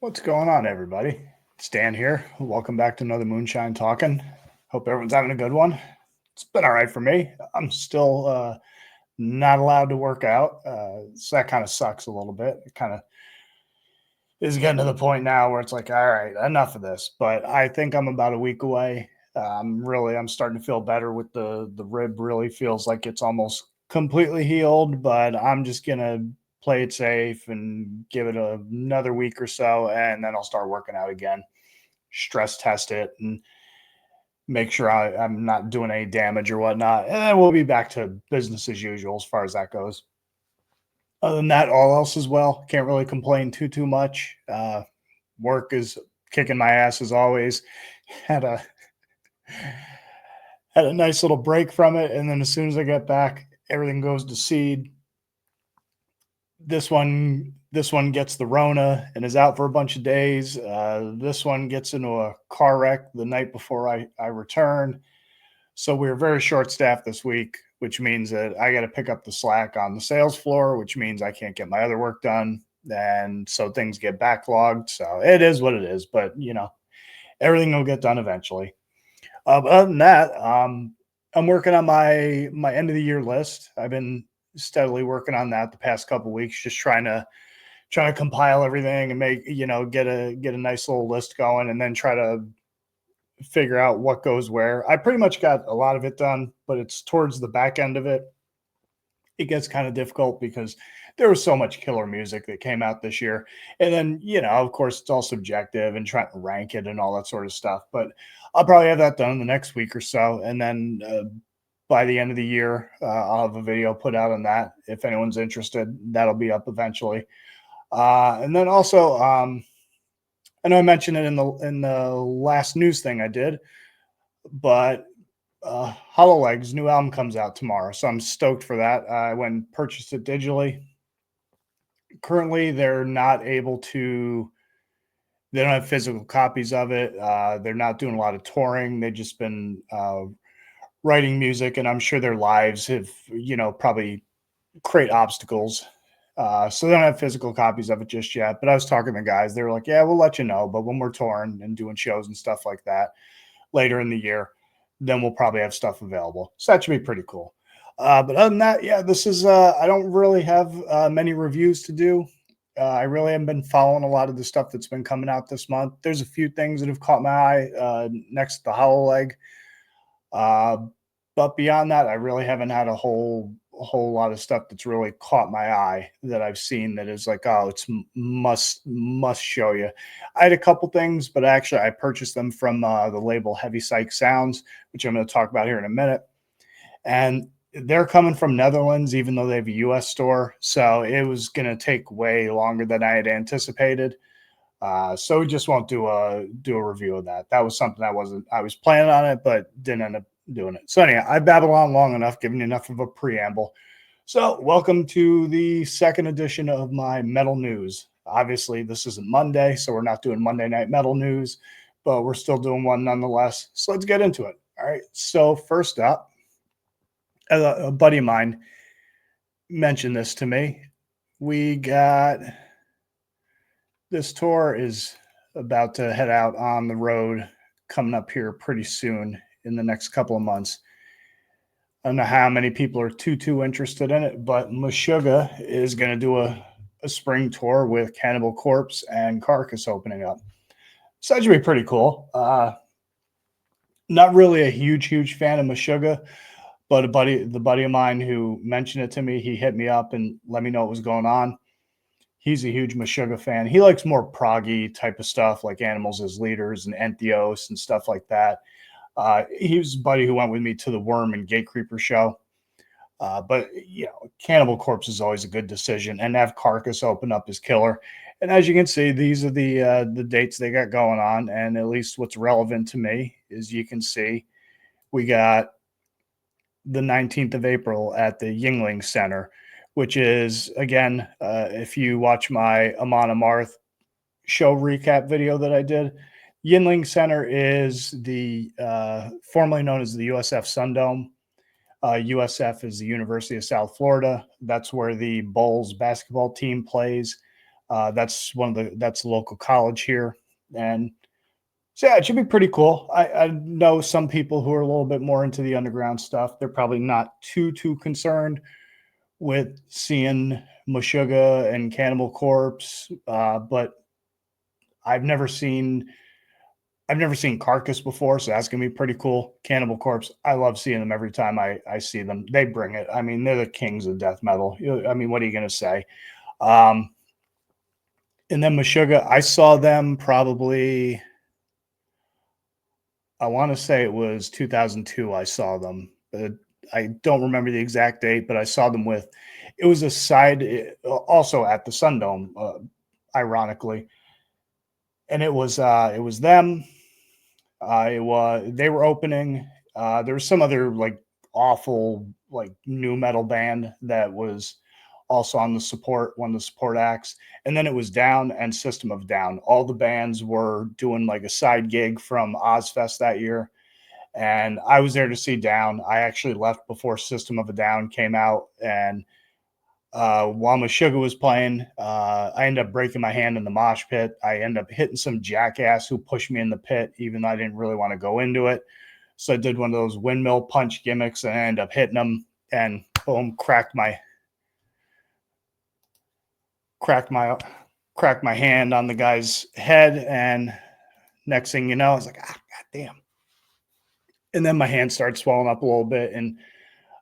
What's going on, everybody? It's Dan here. Welcome back to another Moonshine Talking. Hope everyone's having a good one. It's been all right for me. I'm still not allowed to work out, so that kind of sucks a little bit. It kind of is getting to the point now where it's like, all right, enough of this. But I think I'm about a week away. I'm starting to feel better with the rib. Really feels like it's almost completely healed, but I'm just gonna play it safe and give it another week or so, and then I'll start working out again. Stress test it and make sure I'm not doing any damage or whatnot, and then we'll be back to business as usual as far as that goes. Other than that, all else is well. Can't really complain too much. Work is kicking my ass as always. Had a had a nice little break from it, and then as soon as I get back, everything goes to seed. This one gets the Rona and is out for a bunch of days. This one gets into a car wreck the night before I return. So we're very short staffed this week, which means that I got to pick up the slack on the sales floor, which means I can't get my other work done. And so things get backlogged. So it is what it is. But, everything will get done eventually. But other than that, I'm working on my end of the year list. I've been steadily working on that the past couple weeks, just trying to compile everything and make get a nice little list going, and then try to figure out what goes where. I pretty much got a lot of it done, but it's towards the back end of it. It gets kind of difficult because there was so much killer music that came out this year. And then, of course, it's all subjective and trying to rank it and all that sort of stuff. But I'll probably have that done in the next week or so. And then by the end of the year, I'll have a video put out on that. If anyone's interested, that'll be up eventually. And then also, I know I mentioned it in the last news thing I did, but HoloLeg's new album comes out tomorrow, so I'm stoked for that. I went and purchased it digitally. Currently, they're not able to. They don't have physical copies of it. They're not doing a lot of touring. They've just been writing music, and I'm sure their lives have, probably create obstacles. So they don't have physical copies of it just yet. But I was talking to the guys. They were like, "Yeah, we'll let you know. But when we're touring and doing shows and stuff like that later in the year, then we'll probably have stuff available." So that should be pretty cool. But other than that, yeah, this is. I don't really have many reviews to do. I really haven't been following a lot of the stuff that's been coming out this month. There's a few things that have caught my eye next to the HoloLeg. Uh, but beyond that, I really haven't had a whole lot of stuff that's really caught my eye that I've seen that is like, oh, it's must show you. I had a couple things, but actually I purchased them from the label Heavy Psych Sounds, which I'm going to talk about here in a minute. And they're coming from Netherlands, even though they have a US store. So it was going to take way longer than I had anticipated. So we just won't do a review of that. That was something I was planning on it, but didn't end up doing it. So anyway, I babbled on long enough, giving you enough of a preamble. So welcome to the second edition of my metal news. Obviously, this isn't Monday, so we're not doing Monday Night Metal news, but we're still doing one nonetheless. So let's get into it. All right. So first up, a buddy of mine mentioned this to me. We got this tour is about to head out on the road coming up here pretty soon in the next couple of months. I don't know how many people are too interested in it, but Meshuggah is going to do a spring tour with Cannibal Corpse and Carcass opening up. So that should be pretty cool. Not really a huge fan of Meshuggah, but the buddy of mine who mentioned it to me, he hit me up and let me know what was going on. He's a huge Meshuggah fan. He likes more proggy type of stuff, like Animals as Leaders and Entheos and stuff like that. He was a buddy who went with me to the Worm and Gatecreeper show. But Cannibal Corpse is always a good decision, and have Carcass open up is killer. And as you can see, these are the dates they got going on. And at least what's relevant to me is you can see we got the 19th of April at the Yingling Center, which is, again, if you watch my Amon Amarth show recap video that I did, Yingling Center is the formerly known as the USF Sundome. USF is the University of South Florida. That's where the Bulls basketball team plays. That's that's the local college here, and so yeah, it should be pretty cool. I know some people who are a little bit more into the underground stuff. They're probably not too concerned with seeing Meshuggah and Cannibal Corpse, but I've never seen I've never seen Carcass before, so that's gonna be pretty cool. Cannibal Corpse, I love seeing them every time I see them. They bring it. I mean, they're the kings of death metal. I mean, what are you gonna say? Um, and then Meshuggah, I saw them probably. I want to say it was 2002. I saw them. I don't remember the exact date, but I saw them with. It was a side, also at the Sundome, ironically, and it was them. It was they were opening. There was some other like awful like new metal band that was also on the support one of the support acts, and then it was Down and System of Down. All the bands were doing like a side gig from Ozfest that year, and I was there to see Down. I actually left before System of a Down came out, and while Meshuggah was playing, I ended up breaking my hand in the mosh pit. I ended up hitting some jackass who pushed me in the pit, even though I didn't really want to go into it. So I did one of those windmill punch gimmicks, and I ended up hitting them, and boom, cracked my cracked my hand on the guy's head, and next thing you know, I was like, ah, god damn. And then my hand started swelling up a little bit, and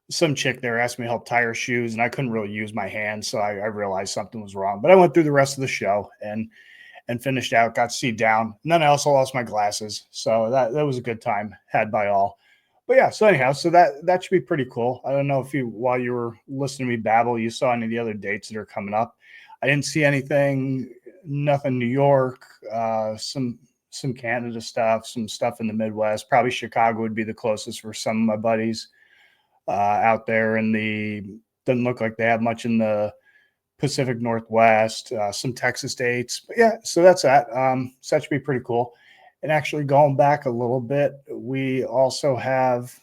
some chick there asked me to help tie her shoes, and I couldn't really use my hand, so I realized something was wrong. But I went through the rest of the show and finished out, got to see Down, and then I also lost my glasses, so that was a good time had by all. But yeah, so anyhow, so that should be pretty cool. I don't know if you, while you were listening to me babble, you saw any of the other dates that are coming up. I didn't see anything, nothing New York, some Canada stuff, some stuff in the Midwest. Probably Chicago would be the closest for some of my buddies out there in the. Doesn't look like they have much in the Pacific Northwest, some Texas dates. But yeah, so that's that. So that should be pretty cool. And actually, going back a little bit, we also have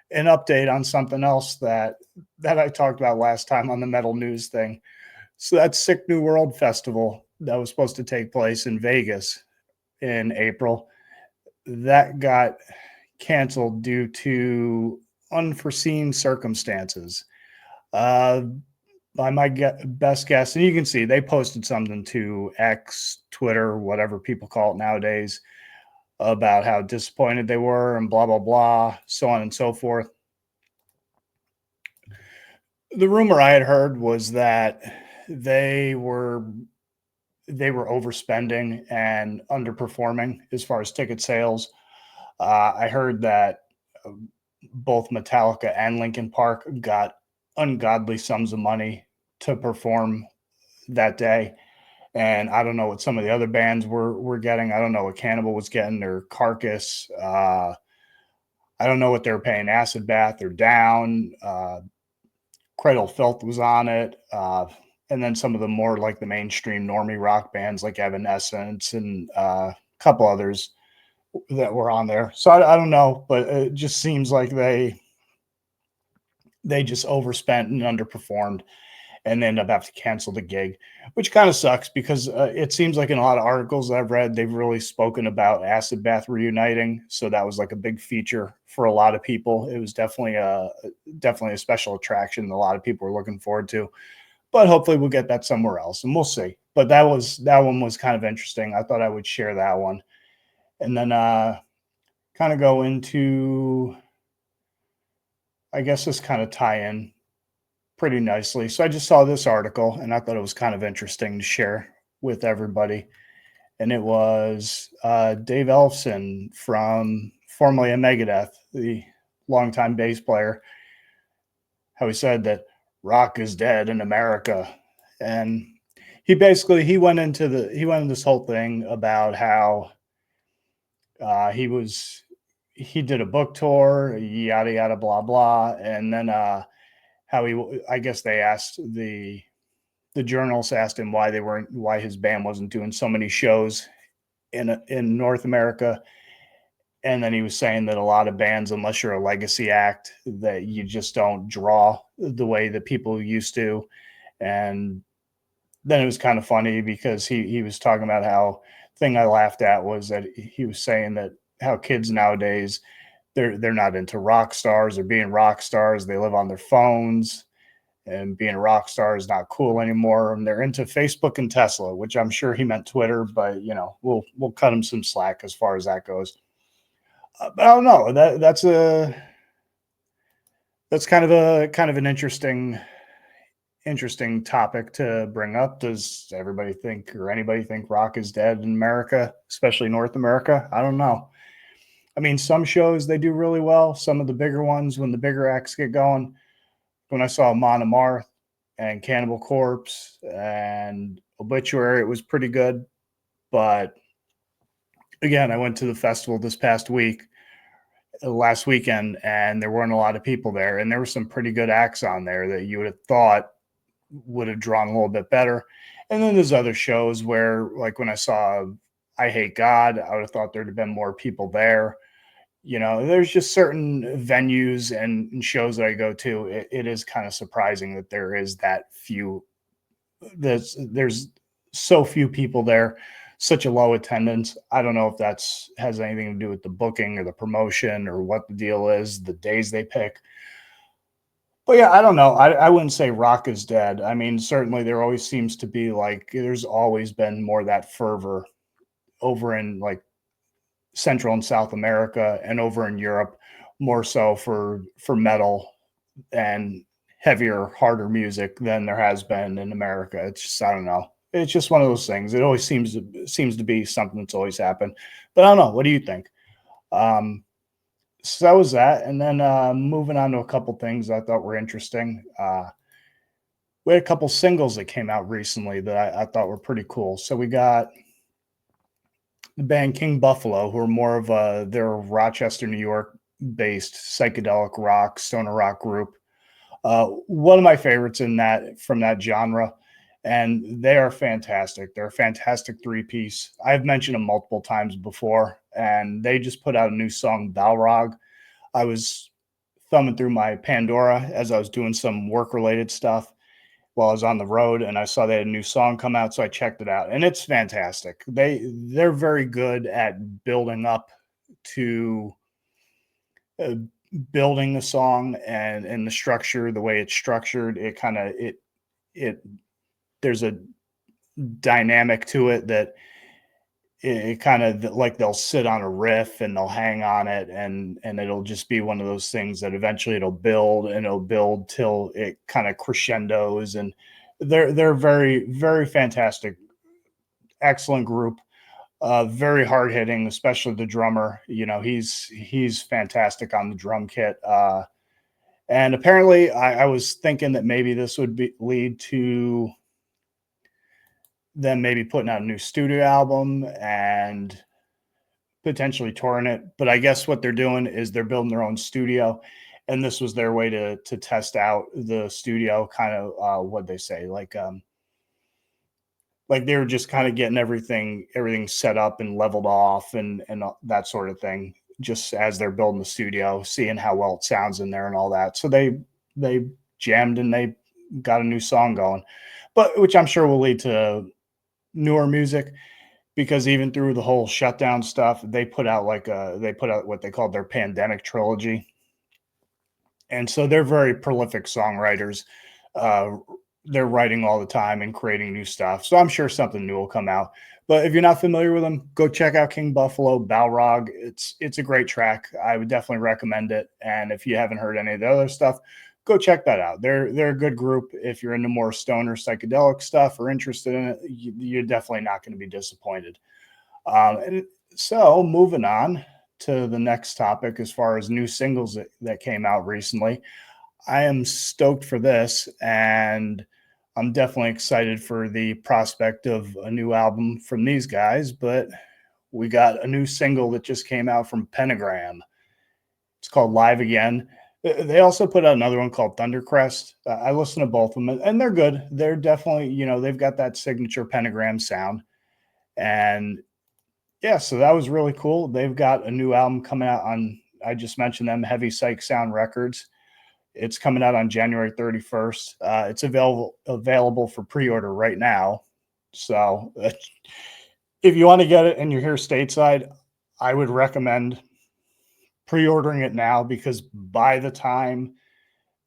an update on something else that I talked about last time on the Metal News thing. So that's Sick New World Festival that was supposed to take place in Vegas in April. That got canceled due to unforeseen circumstances. By my best guess, and you can see they posted something to X, Twitter, whatever people call it nowadays, about how disappointed they were and blah, blah, blah, so on and so forth. The rumor I had heard was that they were overspending and underperforming as far as ticket sales. I heard that both Metallica and Linkin Park got ungodly sums of money to perform that day. And I don't know what some of the other bands were getting. I don't know what Cannibal was getting or Carcass. I don't know what they were paying Acid Bath or Down. Cradle of Filth was on it. And then some of the more like the mainstream normie rock bands like Evanescence and a couple others that were on there. So I don't know, but it just seems like they just overspent and underperformed and end up having to cancel the gig, which kind of sucks because it seems like in a lot of articles I've read, they've really spoken about Acid Bath reuniting. So that was like a big feature for a lot of people. It was definitely a special attraction that a lot of people were looking forward to. But hopefully we'll get that somewhere else, and we'll see. But that one was kind of interesting. I thought I would share that one, and then kind of go into, I guess this kind of tie in pretty nicely. So I just saw this article and I thought it was kind of interesting to share with everybody. And it was Dave Ellefson from formerly of Megadeth, the longtime bass player, how he said that rock is dead in America. And he went into this whole thing about how he did a book tour, yada yada blah blah, and then how I guess they asked the journalists asked him why his band wasn't doing so many shows in North America, and then he was saying that a lot of bands, unless you're a legacy act, that you just don't draw the way that people used to, and then it was kind of funny because he was talking about how thing I laughed at was that he was saying that how kids nowadays they're not into rock stars or being rock stars. They live on their phones, and being a rock star is not cool anymore. And they're into Facebook and Tesla, which I'm sure he meant Twitter, but we'll cut him some slack as far as that goes. But I don't know. That's kind of an interesting topic to bring up. Does everybody think or anybody think rock is dead in America, especially North America? I don't know. I mean, some shows they do really well. Some of the bigger ones, when the bigger acts get going. When I saw Mon Amarth and Cannibal Corpse and Obituary, it was pretty good. But again, I went to the festival this past week, last weekend, and there weren't a lot of people there. And there were some pretty good acts on there that you would have thought would have drawn a little bit better. And then there's other shows where, like when I saw I Hate God, I would have thought there'd have been more people there. There's just certain venues and shows that I go to. It is kind of surprising that there is that few. There's so few people there, such a low attendance. I don't know if that's has anything to do with the booking or the promotion or what the deal is, the days they pick. But yeah, I don't know. I wouldn't say rock is dead. I mean, certainly there always seems to be like there's always been more of that fervor over in like Central and South America and over in Europe, more so for metal and heavier, harder music than there has been in America. It's just I don't know. It's just one of those things. It always seems to be something that's always happened. But I don't know. What do you think? So that was that, and then moving on to a couple things I thought were interesting. We had a couple singles that came out recently that I thought were pretty cool. So we got the band King Buffalo, who are more of they're a Rochester, New York based psychedelic rock, stoner rock group. One of my favorites in that from that genre, and they are fantastic. They're a fantastic three piece. I've mentioned them multiple times before, and they just put out a new song, Balrog. I was thumbing through my Pandora as I was doing some work related stuff while I was on the road, and I saw they had a new song come out, so I checked it out, and it's fantastic. They're very good at building up to uh, building the song and the structure, the way it's structured. It kind of it there's a dynamic to it that it kind of like they'll sit on a riff and they'll hang on it and it'll just be one of those things that eventually it'll build till it kind of crescendos, and they're very very fantastic, excellent group, very hard hitting, especially the drummer. He's fantastic on the drum kit. And apparently I was thinking that maybe this would lead to them maybe putting out a new studio album and potentially touring it. But I guess what they're doing is they're building their own studio, and this was their way to test out the studio. Kind of what they say, like they were just kind of getting everything set up and leveled off and that sort of thing. Just as they're building the studio, seeing how well it sounds in there and all that. So they jammed and they got a new song going, but which I'm sure will lead to newer music, because even through the whole shutdown stuff, they put out what they called their pandemic trilogy, and so they're very prolific songwriters. Uh, they're writing all the time and creating new stuff. So I'm sure something new will come out. But if you're not familiar with them, go check out King Buffalo, Balrog. It's a great track. I would definitely recommend it. And if you haven't heard any of the other stuff, go check that out. They're a good group. If you're into more stoner psychedelic stuff or interested in it, you're definitely not going to be disappointed. And so moving on to the next topic, as far as new singles that came out recently, I am stoked for this, and I'm definitely excited for the prospect of a new album from these guys. But we got a new single that just came out from Pentagram. It's called Live Again. They also put out another one called Thundercrest. I listen to both of them, and they're good. They're definitely, they've got that signature Pentagram sound. And yeah, so that was really cool. They've got a new album coming out on, I just mentioned them, Heavy Psych Sound Records. It's coming out on January 31st. It's available for pre-order right now. So if you want to get it and you're here stateside, I would recommend pre-ordering it now, because by the time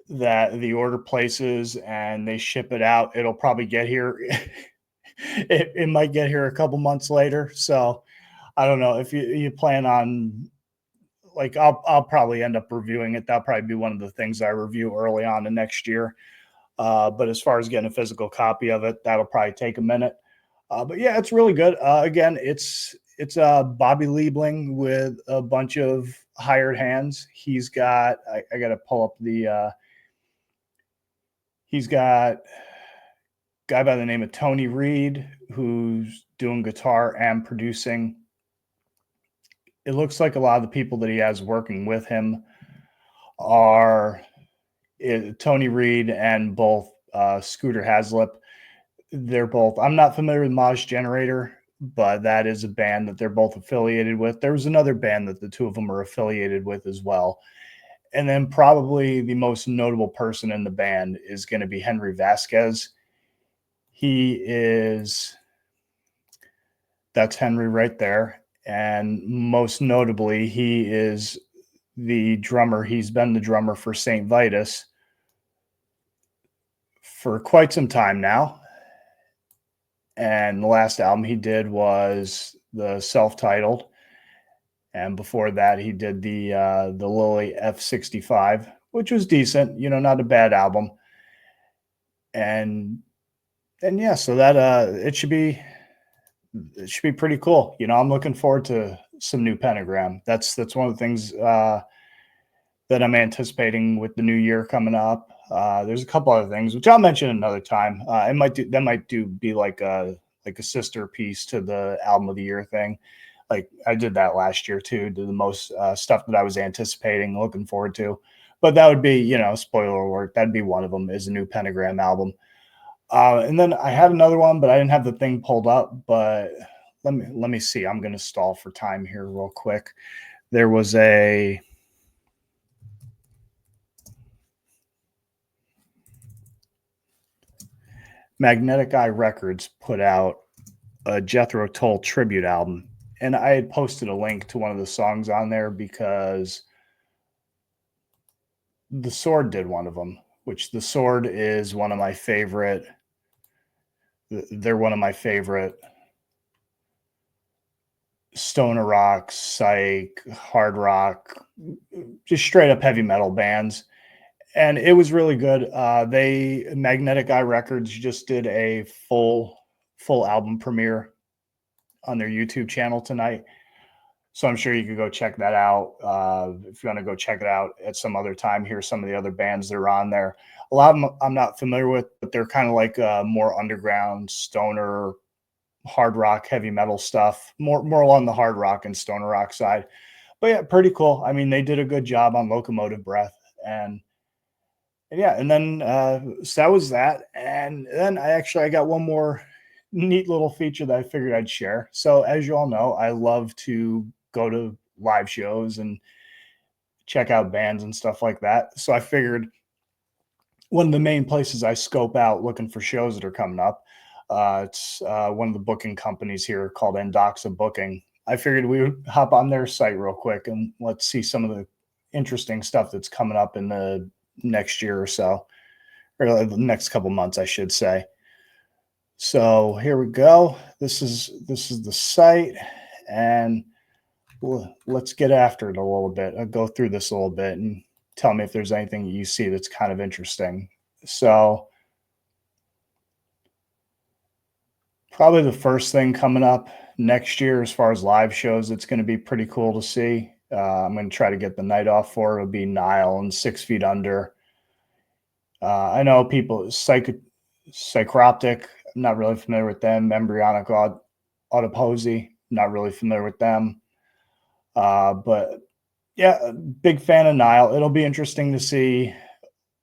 that the order places and they ship it out, it'll probably get here. It might get here a couple months later. So I don't know if you plan on, like, I'll probably end up reviewing it. That'll probably be one of the things I review early on in next year. But as far as getting a physical copy of it, that'll probably take a minute. But yeah, it's really good. Again, it's Bobby Liebling with a bunch of hired hands. He's got, I got to pull up the, he's got a guy by the name of Tony Reed, who's doing guitar and producing. It looks like a lot of the people that he has working with him are Tony Reed and both Scooter Haslip. They're both, I'm not familiar with Maj Generator, but that is a band that they're both affiliated with. There was another band that the two of them are affiliated with as well. And then probably the most notable person in the band is going to be Henry Vasquez. That's Henry right there. And most notably, he is the drummer. He's been the drummer for St. Vitus for quite some time now. And the last album he did was the self-titled. And before that, he did the Lily F65, which was decent, not a bad album. And yeah, so that it should be pretty cool. I'm looking forward to some new Pentagram. That's one of the things that I'm anticipating with the new year coming up. There's a couple other things which I'll mention another time. That might be like a sister piece to the album of the year thing. Like I did that last year too, to the most stuff that I was anticipating, looking forward to. But that would be, spoiler alert, that'd be one of them, is a new Pentagram album. And then I had another one, but I didn't have the thing pulled up. But let me see. I'm going to stall for time here real quick. There was a Magnetic Eye Records put out a Jethro Tull tribute album. And I had posted a link to one of the songs on there because The Sword did one of them, which The Sword is one of my favorite. They're one of my favorite stoner rock, psych, hard rock, just straight up heavy metal bands. And it was really good. Magnetic Eye Records just did a full album premiere on their YouTube channel tonight. So I'm sure you could go check that out. If you want to go check it out at some other time, here's some of the other bands that are on there. A lot of them I'm not familiar with, but they're kind of like more underground, stoner, hard rock, heavy metal stuff, more along the hard rock and stoner rock side. But yeah, pretty cool. I mean, they did a good job on Locomotive Breath. And yeah, and then so that was that. And then I got one more neat little feature that I figured I'd share. So as you all know, I love to go to live shows and check out bands and stuff like that. So I figured one of the main places I scope out looking for shows that are coming up, it's one of the booking companies here called Endoxa Booking. I figured we would hop on their site real quick and let's see some of the interesting stuff that's coming up in the next year or so, or the next couple months, I should say. So here we go. This is the site, and let's get after it a little bit. I'll go through this a little bit and tell me if there's anything you see that's kind of interesting. So probably the first thing coming up next year as far as live shows, it's going to be pretty cool to see. I'm going to try to get the night off for it. It'll be Nile and 6 Feet Under. I know people, Psychroptic, I'm not really familiar with them. Embryonic Autoposy, not really familiar with them. But yeah, big fan of Nile. It'll be interesting to see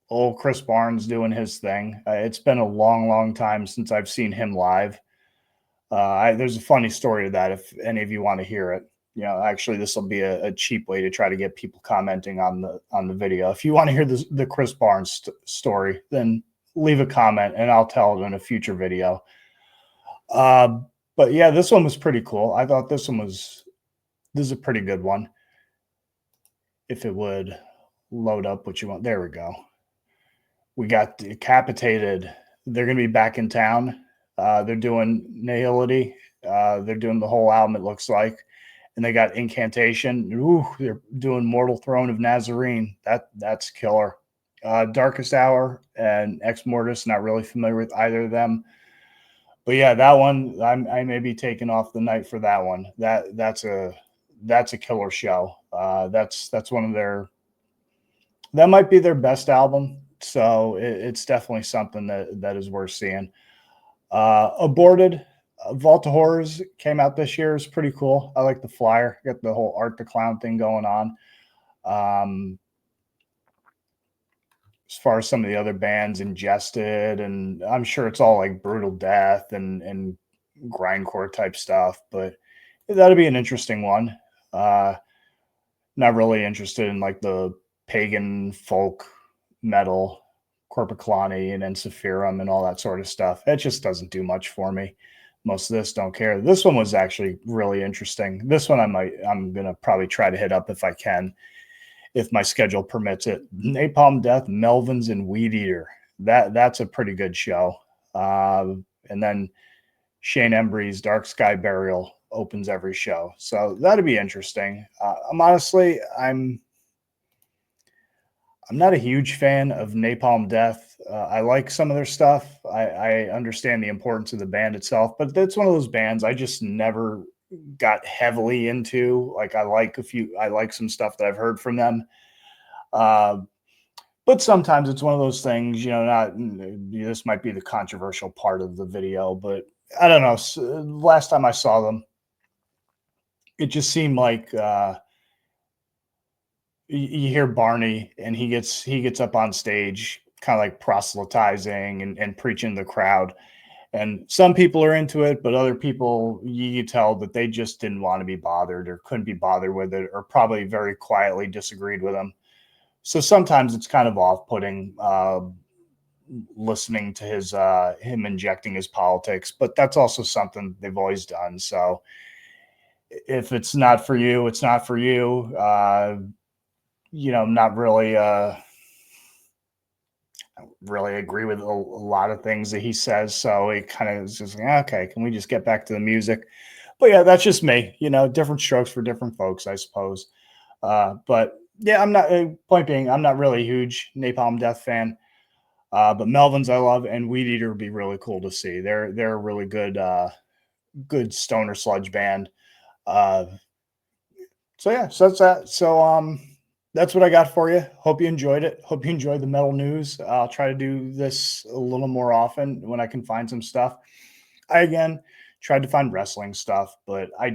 old Chris Barnes doing his thing. It's been a long time since I've seen him live. There's a funny story to that if any of you want to hear it. actually this will be a cheap way to try to get people commenting on the video. If you want to hear the Chris Barnes story, then leave a comment and I'll tell it in a future video. But yeah, this one was pretty cool. I thought this is a pretty good one. If it would load up what you want. There we go. We got Decapitated. They're going to be back in town. They're doing Nihility. They're doing the whole album, it looks like. And they got Incantation. Ooh, they're doing Mortal Throne of Nazarene. That's killer. Darkest Hour and Ex Mortis, not really familiar with either of them. But yeah, that one, I may be taking off the night for that one. That's a killer show. That's one of that might be their best album. So it's definitely something that is worth seeing. Aborted, Vault of Horrors came out this year. It's pretty cool. I like the flyer. Got the whole Art the Clown thing going on. As far as some of the other bands, Ingested, and I'm sure it's all like brutal death and grindcore type stuff, but that'll be an interesting one. Not really interested in like the pagan folk metal, Corpiclani and Ensiferum and all that sort of stuff. It just doesn't do much for me. Most of this don't care. This one was actually really interesting. This one I'm gonna probably try to hit up if I can, if my schedule permits it. Napalm Death, Melvins, and Weed Eater. That's a pretty good show. And then Shane Embry's Dark Sky Burial opens every show, so that'd be interesting. I'm not a huge fan of Napalm Death. I like some of their stuff. I understand the importance of the band itself, but that's one of those bands I just never got heavily into. Like I like some stuff that I've heard from them. But sometimes it's one of those things, this might be the controversial part of the video, but I don't know. Last time I saw them, it just seemed like you hear Barney and he gets up on stage kind of like proselytizing and preaching to the crowd. And some people are into it, but other people, you tell that they just didn't want to be bothered or couldn't be bothered with it, or probably very quietly disagreed with him. So sometimes it's kind of off-putting listening to him injecting his politics, but that's also something they've always done. So if it's not for you, it's not for you. Not really agree with a lot of things that he says. So it kind of is just like, okay, can we just get back to the music? But yeah, that's just me, different strokes for different folks, I suppose. But yeah, point being, I'm not really a huge Napalm Death fan. But Melvins I love, and Weed Eater would be really cool to see. They're a really good stoner sludge band. So yeah, so that's that. So that's what I got for you. Hope you enjoyed it. Hope you enjoyed the metal news. I'll try to do this a little more often when I can find some stuff. I again tried to find wrestling stuff, but I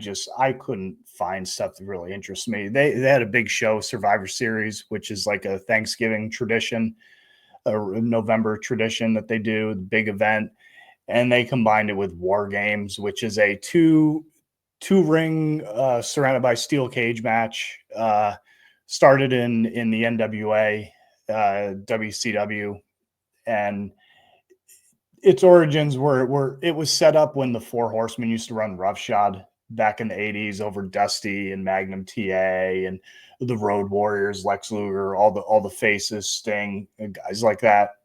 couldn't find stuff that really interests me. They had a big show, Survivor Series, which is like a Thanksgiving tradition, a November tradition that they do, the big event, and they combined it with War Games, which is a two ring surrounded by steel cage match. Started in the NWA, WCW, and its origins were it was set up when the Four Horsemen used to run roughshod back in the 80s over Dusty and Magnum TA and the Road Warriors, Lex Luger, all the faces, Sting, and guys like that.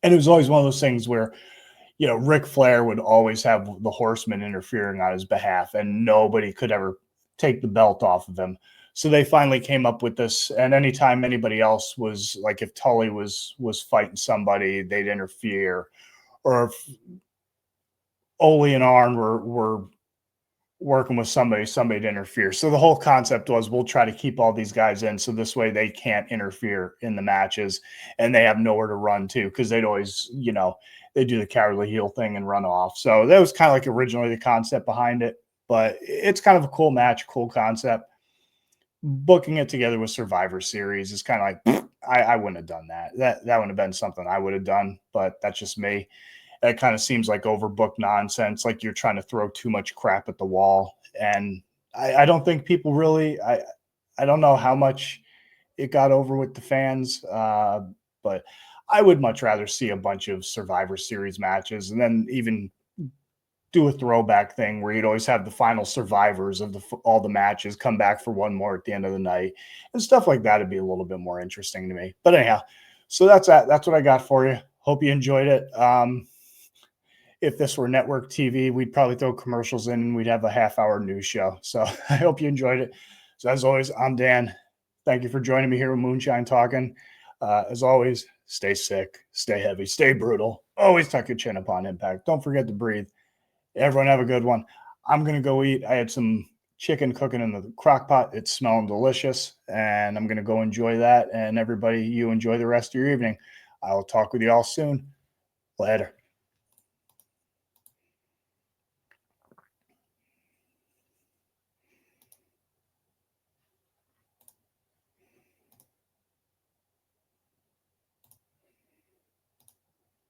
And it was always one of those things where, Ric Flair would always have the Horsemen interfering on his behalf, and nobody could ever take the belt off of him. So they finally came up with this, and anytime anybody else was, like if Tully was fighting somebody, they'd interfere, or if Ole and Arn were working with somebody'd interfere. So the whole concept was, we'll try to keep all these guys in, so this way they can't interfere in the matches, and they have nowhere to run to, because they'd always, they do the cowardly heel thing and run off. So that was kind of like originally the concept behind it, but it's kind of a cool match, cool concept. Booking it together with Survivor Series is kind of like, I wouldn't have done that. That wouldn't have been something I would have done, but that's just me. It kind of seems like overbooked nonsense, like you're trying to throw too much crap at the wall. And I don't think people really. I don't know how much it got over with the fans, but I would much rather see a bunch of Survivor Series matches, and then even do a throwback thing where you'd always have the final survivors of all the matches come back for one more at the end of the night, and stuff like that would be a little bit more interesting to me. But anyhow, so that's that. That's what I got for you. Hope you enjoyed it. If this were network TV, we'd probably throw commercials in and we'd have a half-hour news show. So I hope you enjoyed it. So as always, I'm Dan. Thank you for joining me here with Moonshine Talking. As always, stay sick, stay heavy, stay brutal. Always tuck your chin upon impact. Don't forget to breathe. Everyone have a good one. I'm going to go eat. I had some chicken cooking in the crock pot. It's smelling delicious, and I'm going to go enjoy that. And everybody, you enjoy the rest of your evening. I'll talk with you all soon. Later.